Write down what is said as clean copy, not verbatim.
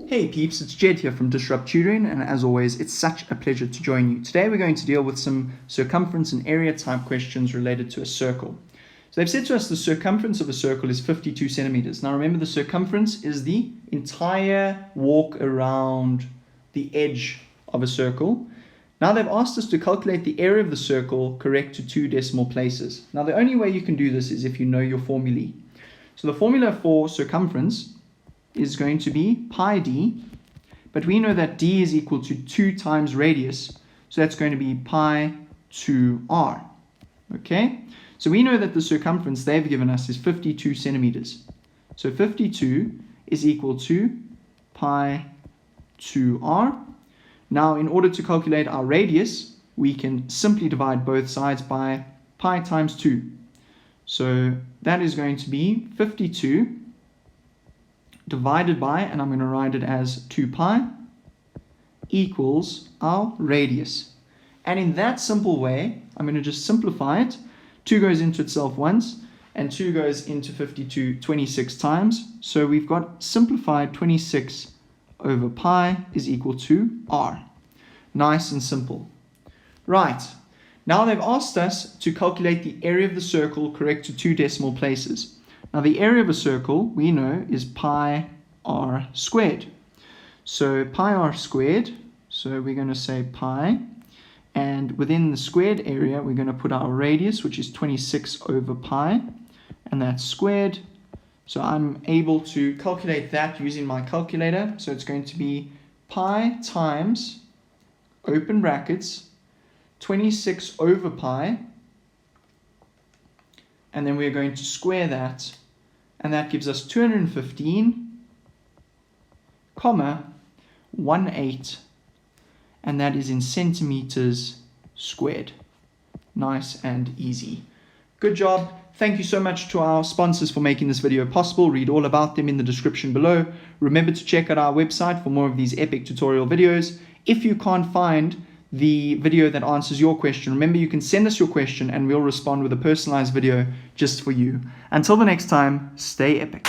Hey peeps, it's Jedd here from Disrupt Tutoring, and as always, it's such a pleasure to join you. Today we're going to deal with some circumference and area type questions related to a circle. So they've said to us the circumference of a circle is 52 centimeters. Now remember, the circumference is the entire walk around the edge of a circle. Now they've asked us to calculate the area of the circle correct to 2 decimal places. Now the only way you can do this is if you know your formulae. So the formula for circumference is going to be pi d, but we know that d is equal to 2 times radius, so that's going to be pi 2r. Okay, so we know that the circumference they've given us is 52 centimeters. So 52 is equal to pi 2r. Now in order to calculate our radius, we can simply divide both sides by pi times 2. So that is going to be 52 divided by, and I'm going to write it as 2 pi, equals our radius. And in that simple way, I'm going to just simplify it. 2 goes into itself once, and 2 goes into 52 26 times. So we've got simplified 26 over pi is equal to r. Nice and simple. Right, now they've asked us to calculate the area of the circle correct to 2 decimal places. Now the area of a circle we know is pi r squared. So pi r squared, so we're going to say pi, and within the squared area we're going to put our radius, which is 26 over pi, and that's squared. So I'm able to calculate that using my calculator. So it's going to be pi times, open brackets, 26 over pi, and then we're going to square that, and that gives us 215,18, and that is in centimeters squared. Nice and easy. Good job. Thank you so much to our sponsors for making this video possible. Read all about them in the description below. Remember to check out our website for more of these epic tutorial videos. If you can't find the video that answers your question, remember you can send us your question and we'll respond with a personalized video just for you. Until the next time, stay epic.